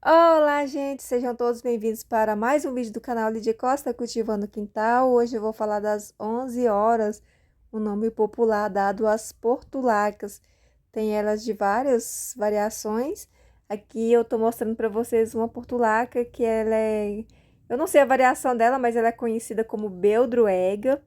Olá, gente! Sejam todos bem-vindos para mais um vídeo do canal Lídia Costa Cultivando o Quintal. Hoje eu vou falar das 11 horas, o nome popular dado às portulacas. Tem elas de várias variações. Aqui eu tô mostrando para vocês uma portulaca que ela é... Eu não sei a variação dela, mas ela é conhecida como beldroega,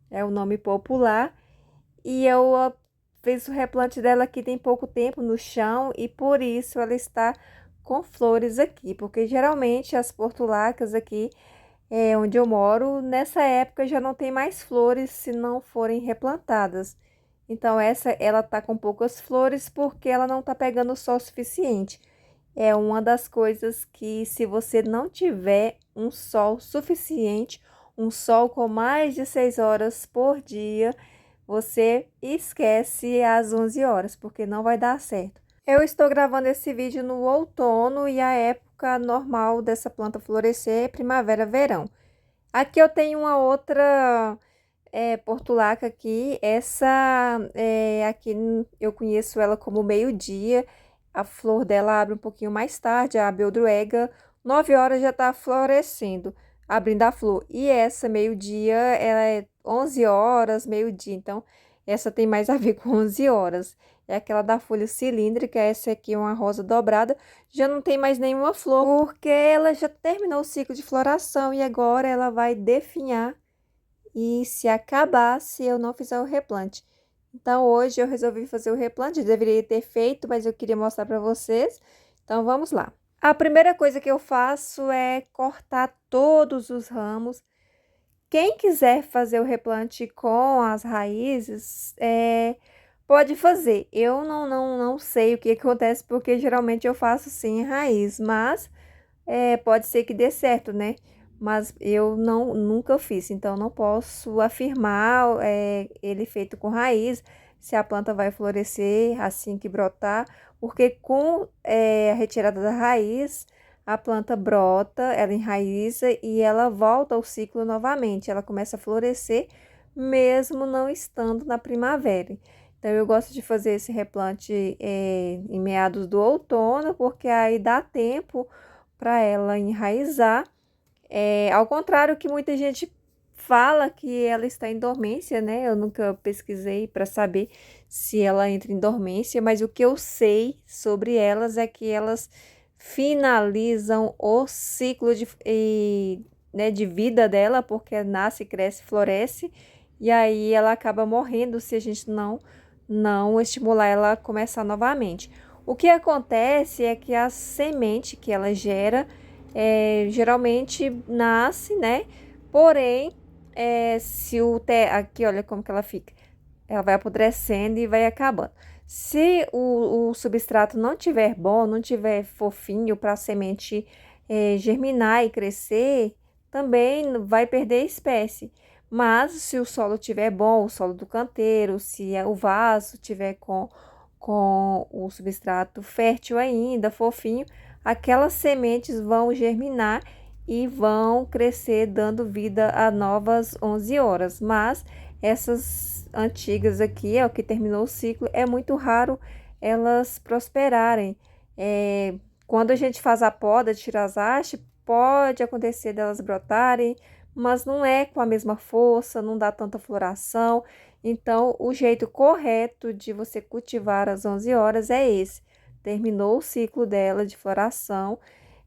é o nome popular. E eu fiz o replante dela aqui tem pouco tempo no chão e por isso ela está com flores aqui, porque geralmente as portulacas aqui onde eu moro, nessa época já não tem mais flores se não forem replantadas. Então essa ela tá com poucas flores porque ela não tá pegando sol suficiente. É uma das coisas que se você não tiver um sol suficiente, um sol com mais de 6 horas por dia, você esquece às 11 horas, porque não vai dar certo. Eu estou gravando esse vídeo no outono e a época normal dessa planta florescer é primavera-verão. Aqui eu tenho uma outra portulaca aqui. Essa aqui eu conheço ela como meio-dia. A flor dela abre um pouquinho mais tarde, a beldroega. 9 horas já está florescendo, abrindo a flor. E essa meio-dia, ela é 11 horas, meio-dia. Então, essa tem mais a ver com 11 horas. É aquela da folha cilíndrica. Essa aqui é uma rosa dobrada. Já não tem mais nenhuma flor, porque ela já terminou o ciclo de floração e agora ela vai definhar e se acabar se eu não fizer o replante. Então, hoje eu resolvi fazer o replante, eu deveria ter feito, mas eu queria mostrar para vocês. Então, vamos lá. A primeira coisa que eu faço é cortar todos os ramos. Quem quiser fazer o replante com as raízes, pode fazer. Eu não sei o que acontece, porque geralmente eu faço sem raiz, mas pode ser que dê certo, né? Mas eu nunca fiz, então não posso afirmar ele feito com raiz, se a planta vai florescer assim que brotar, porque com a retirada da raiz, a planta brota, ela enraiza e ela volta ao ciclo novamente, ela começa a florescer mesmo não estando na primavera. Então eu gosto de fazer esse replante em meados do outono, porque aí dá tempo para ela enraizar. Ao contrário que muita gente fala que ela está em dormência, né? Eu nunca pesquisei para saber se ela entra em dormência, mas o que eu sei sobre elas é que elas finalizam o ciclo né, de vida dela, porque nasce, cresce, floresce, e aí ela acaba morrendo se a gente não estimular ela a começar novamente. O que acontece é que a semente que ela gera geralmente nasce, né? Porém, se aqui, olha como que ela fica. Ela vai apodrecendo e vai acabando. Se o substrato não tiver bom, não tiver fofinho para a semente germinar e crescer, também vai perder espécie. Mas se o solo tiver bom, o solo do canteiro, se o vaso tiver com o substrato fértil ainda, fofinho, aquelas sementes vão germinar e vão crescer, dando vida a novas 11 horas. Mas essas antigas aqui, o que terminou o ciclo, é muito raro elas prosperarem. Quando a gente faz a poda, tira as hastes, pode acontecer delas brotarem, mas não é com a mesma força, não dá tanta floração. Então, o jeito correto de você cultivar às 11 horas é esse. Terminou o ciclo dela de floração,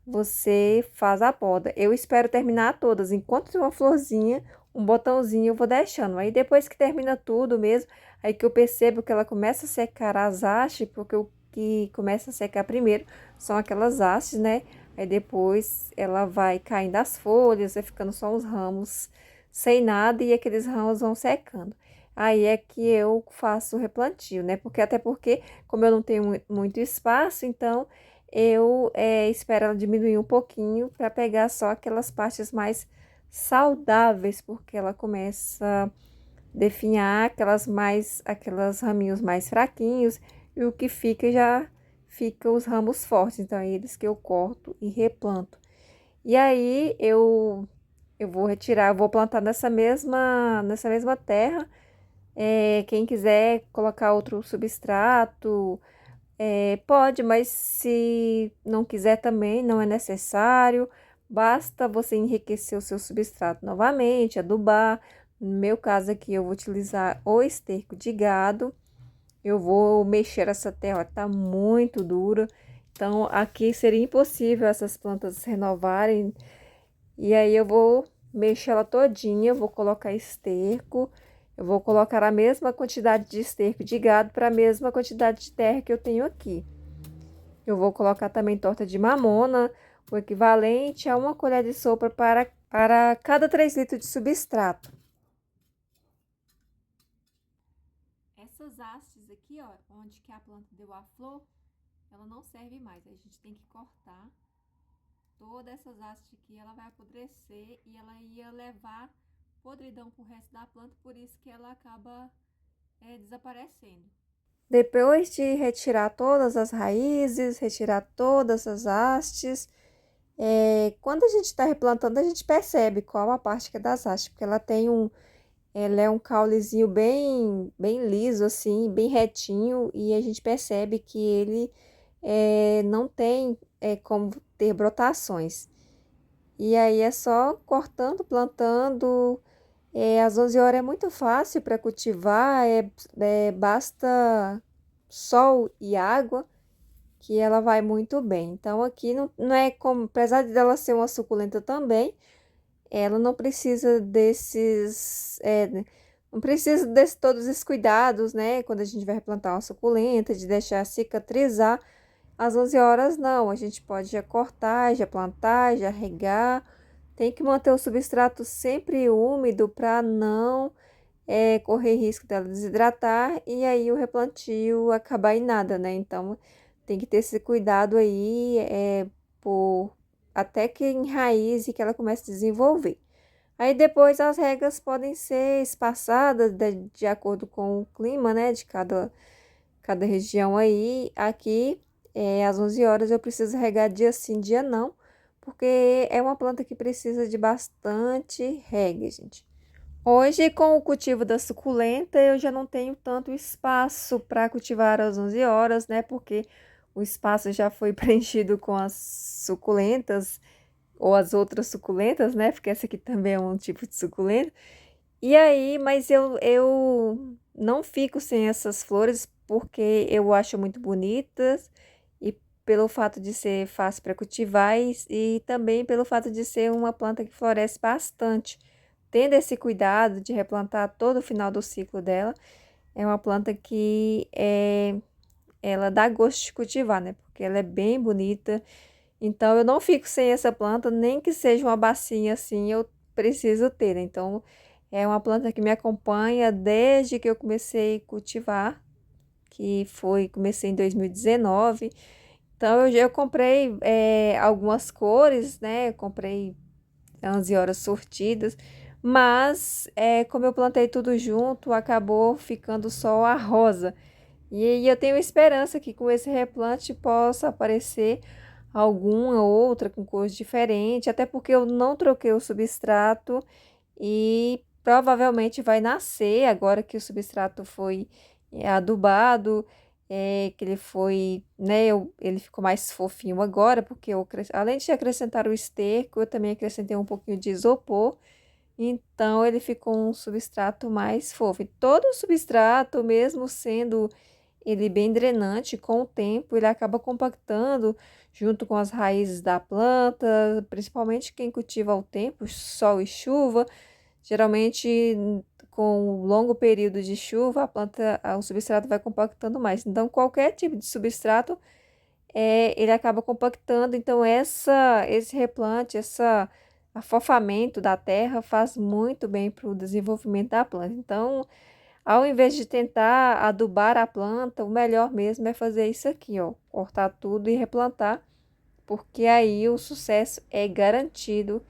você faz a poda. Eu espero terminar todas. Enquanto tem uma florzinha, um botãozinho, eu vou deixando. Aí depois que termina tudo mesmo, aí que eu percebo que ela começa a secar as hastes, porque o que começa a secar primeiro são aquelas hastes, né? Aí depois ela vai caindo as folhas, vai ficando só uns ramos sem nada e aqueles ramos vão secando. Aí é que eu faço o replantio, né? Até porque, como eu não tenho muito espaço, então eu espero ela diminuir um pouquinho para pegar só aquelas partes mais saudáveis, porque ela começa a definhar aquelas raminhos mais fraquinhos e o que fica já fica os ramos fortes, então é eles que eu corto e replanto. E aí eu vou retirar, eu vou plantar nessa mesma terra. Quem quiser colocar outro substrato, Pode, mas se não quiser também, não é necessário. Basta você enriquecer o seu substrato novamente, adubar. No meu caso aqui, eu vou utilizar o esterco de gado. Eu vou mexer essa terra, tá muito dura. Então, aqui seria impossível essas plantas se renovarem. E aí, eu vou mexer ela todinha, vou colocar esterco. Eu vou colocar a mesma quantidade de esterco de gado para a mesma quantidade de terra que eu tenho aqui. Eu vou colocar também torta de mamona, o equivalente a 1 colher de sopa para cada 3 litros de substrato. Essas hastes aqui, ó, onde que a planta deu a flor, ela não serve mais. A gente tem que cortar. Todas essas hastes aqui, ela vai apodrecer e ela ia levar podridão pro resto da planta, por isso que ela acaba desaparecendo. Depois de retirar todas as raízes, retirar todas as hastes, quando a gente está replantando, a gente percebe qual a parte que é das hastes, porque ela é um caulezinho bem liso, assim, bem retinho, e a gente percebe que ele não tem como ter brotações. E aí é só cortando, plantando. Às 11 horas é muito fácil para cultivar, basta sol e água que ela vai muito bem. Então aqui não é como, apesar de ela ser uma suculenta também, ela não precisa não precisa de todos esses cuidados, né? Quando a gente vai replantar uma suculenta, de deixar cicatrizar. Às 11 horas não, a gente pode já cortar, já plantar, já regar. Tem que manter o substrato sempre úmido para não correr risco dela desidratar e aí o replantio acabar em nada, né? Então tem que ter esse cuidado aí por até que enraize e que ela comece a desenvolver. Aí depois as regas podem ser espaçadas de acordo com o clima, né? De cada região aí. Aqui, às 11 horas, eu preciso regar dia sim, dia não, porque é uma planta que precisa de bastante rega, gente. Hoje, com o cultivo da suculenta, eu já não tenho tanto espaço para cultivar às 11 horas, né? Porque o espaço já foi preenchido com as suculentas ou as outras suculentas, né? Porque essa aqui também é um tipo de suculenta. E aí, mas eu não fico sem essas flores porque eu acho muito bonitas e pelo fato de ser fácil para cultivar e também pelo fato de ser uma planta que floresce bastante. Tendo esse cuidado de replantar todo o final do ciclo dela, é uma planta que ela dá gosto de cultivar, né? Porque ela é bem bonita. Então, eu não fico sem essa planta, nem que seja uma bacinha assim, eu preciso ter, né? Então, é uma planta que me acompanha desde que eu comecei a cultivar, comecei em 2019. Então, eu comprei algumas cores, né? Eu comprei 11 horas sortidas, mas como eu plantei tudo junto, acabou ficando só a rosa. E eu tenho esperança que com esse replante possa aparecer alguma outra com cores diferentes, até porque eu não troquei o substrato e provavelmente vai nascer agora que o substrato foi adubado, que ele foi, né, ele ficou mais fofinho agora, porque além de acrescentar o esterco, eu também acrescentei um pouquinho de isopor, então ele ficou um substrato mais fofo. E todo o substrato, mesmo sendo ele bem drenante, com o tempo ele acaba compactando junto com as raízes da planta, principalmente quem cultiva ao tempo, sol e chuva. Geralmente, com um longo período de chuva, o substrato vai compactando mais. Então, qualquer tipo de substrato, ele acaba compactando. Então, esse replante, esse afofamento da terra faz muito bem para o desenvolvimento da planta. Então, ao invés de tentar adubar a planta, o melhor mesmo é fazer isso aqui, ó, cortar tudo e replantar, porque aí o sucesso é garantido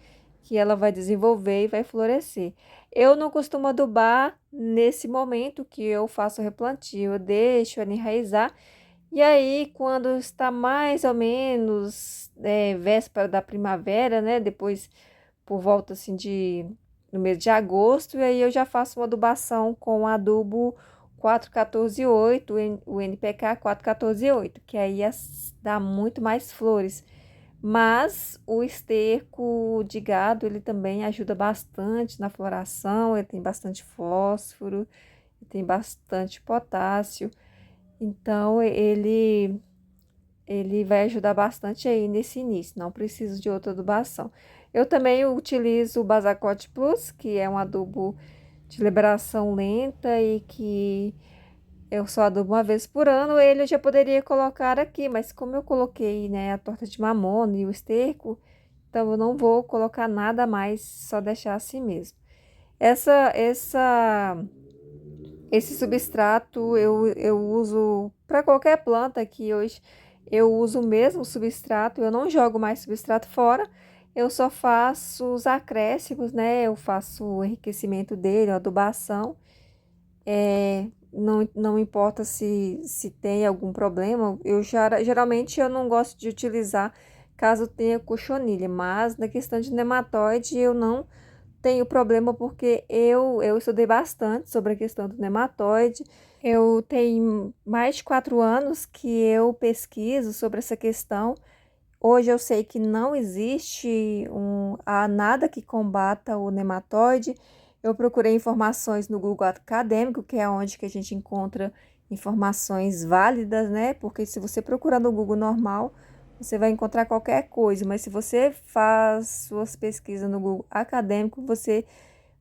que ela vai desenvolver e vai florescer. Eu não costumo adubar nesse momento que eu faço o replantio, eu deixo ela enraizar e aí quando está mais ou menos véspera da primavera, né, depois por volta assim no mês de agosto, e aí eu já faço uma adubação com adubo 414,8, o NPK 414,8, que aí dá muito mais flores. Mas o esterco de gado, ele também ajuda bastante na floração, ele tem bastante fósforo, ele tem bastante potássio. Então, ele vai ajudar bastante aí nesse início, não preciso de outra adubação. Eu também utilizo o Basacote Plus, que é um adubo de liberação lenta e que eu só adubo uma vez por ano. Ele eu já poderia colocar aqui, mas como eu coloquei, né, a torta de mamona e o esterco, então eu não vou colocar nada mais, só deixar assim mesmo. Esse substrato eu uso para qualquer planta aqui hoje. Eu uso o mesmo substrato, eu não jogo mais substrato fora. Eu só faço os acréscimos, né? Eu faço o enriquecimento dele, a adubação. Não importa se tem algum problema. Geralmente eu não gosto de utilizar caso tenha cochonilha, mas na questão de nematóide eu não tenho problema porque eu estudei bastante sobre a questão do nematóide. Eu tenho mais de 4 anos que eu pesquiso sobre essa questão. Hoje eu sei que não existe nada que combata o nematóide. Eu procurei informações no Google Acadêmico, que é onde que a gente encontra informações válidas, né? Porque se você procurar no Google normal, você vai encontrar qualquer coisa, mas se você faz suas pesquisas no Google Acadêmico, você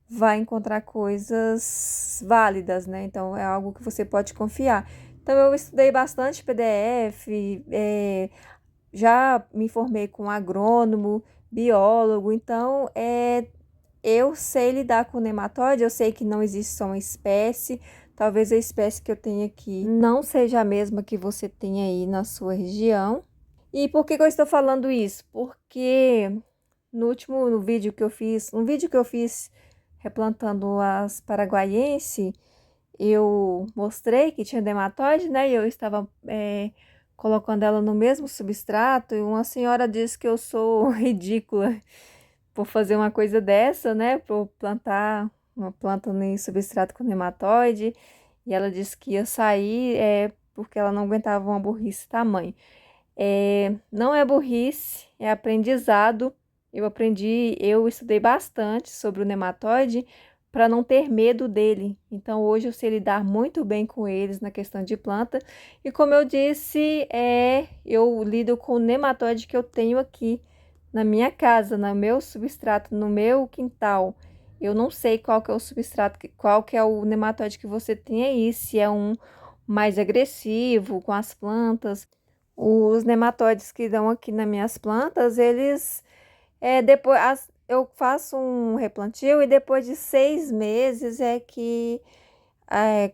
vai encontrar coisas válidas, né? Então é algo que você pode confiar. Então eu estudei bastante PDF, já me formei com agrônomo, biólogo, então eu sei lidar com nematóide, eu sei que não existe só uma espécie, talvez a espécie que eu tenha aqui não seja a mesma que você tem aí na sua região. E por que eu estou falando isso? Porque no vídeo que eu fiz, um vídeo que eu fiz replantando as paraguaiense, eu mostrei que tinha nematóide, né? E eu estava colocando ela no mesmo substrato e uma senhora disse que eu sou ridícula por fazer uma coisa dessa, né? Por plantar uma planta em substrato com nematóide. E ela disse que ia sair porque ela não aguentava uma burrice tamanho. Não é burrice, é aprendizado. Eu estudei bastante sobre o nematóide para não ter medo dele. Então, hoje eu sei lidar muito bem com eles na questão de planta. E como eu disse, eu lido com o nematóide que eu tenho aqui na minha casa, no meu substrato, no meu quintal. Eu não sei qual que é o substrato, qual que é o nematóide que você tem aí, se é um mais agressivo com as plantas. Os nematóides que dão aqui nas minhas plantas, eles eu faço um replantio e depois de 6 meses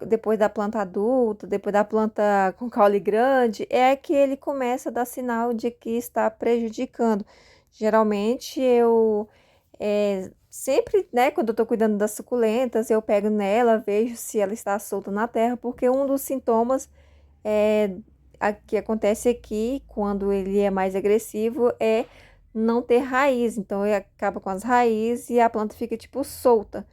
depois da planta adulta, depois da planta com caule grande, é que ele começa a dar sinal de que está prejudicando. Geralmente sempre, né, quando eu estou cuidando das suculentas, eu pego nela, vejo se ela está solta na terra, porque um dos sintomas que acontece aqui, quando ele é mais agressivo, é não ter raiz. Então, ele acaba com as raízes e a planta fica, tipo, solta.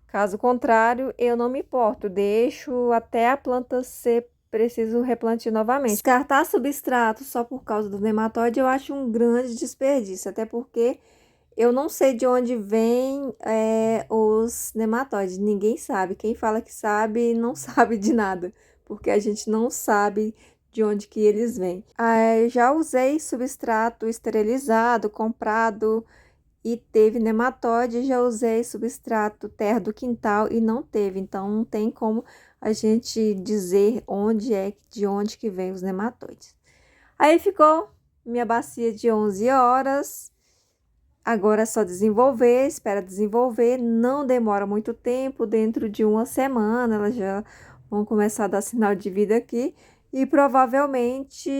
Caso contrário, eu não me importo, deixo até a planta ser preciso replantio novamente. Descartar substrato só por causa do nematóide eu acho um grande desperdício, até porque eu não sei de onde vêm os nematóides, ninguém sabe. Quem fala que sabe, não sabe de nada, porque a gente não sabe de onde que eles vêm. Já usei substrato esterilizado, comprado, e teve nematóide. Já usei substrato terra do quintal e não teve. Então, não tem como a gente dizer de onde que vem os nematóides. Aí ficou minha bacia de 11 horas. Agora é só desenvolver, espera desenvolver, não demora muito tempo, dentro de uma semana elas já vão começar a dar sinal de vida aqui e provavelmente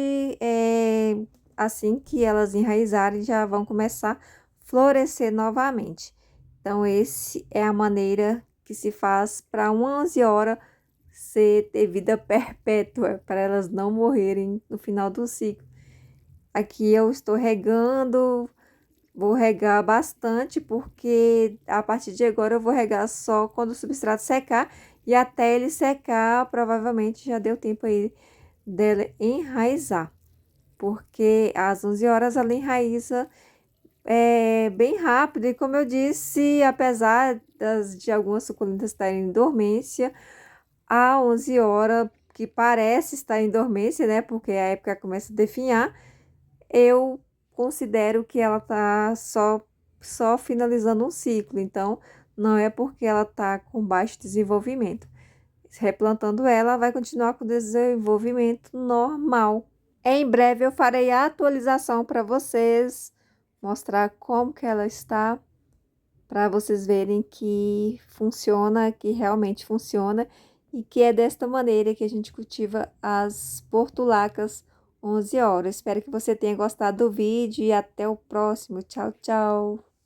assim que elas enraizarem já vão começar a florescer novamente. Então, essa é a maneira que se faz para 11 horas ter vida perpétua, para elas não morrerem no final do ciclo. Aqui eu estou regando. Vou regar bastante, porque a partir de agora eu vou regar só quando o substrato secar E até ele secar, provavelmente já deu tempo aí dele enraizar. Porque às 11 horas ela enraiza bem rápido. E como eu disse, apesar de algumas suculentas estarem em dormência, a 11 horas, que parece estar em dormência, né? Porque a época começa a definhar, eu considero que ela tá só finalizando um ciclo. Então, não é porque ela tá com baixo desenvolvimento. Replantando ela, vai continuar com o desenvolvimento normal. Em breve eu farei a atualização para vocês, mostrar como que ela está, para vocês verem que funciona, que realmente funciona e que é desta maneira que a gente cultiva as portulacas 11 horas. Espero que você tenha gostado do vídeo e até o próximo. Tchau, tchau!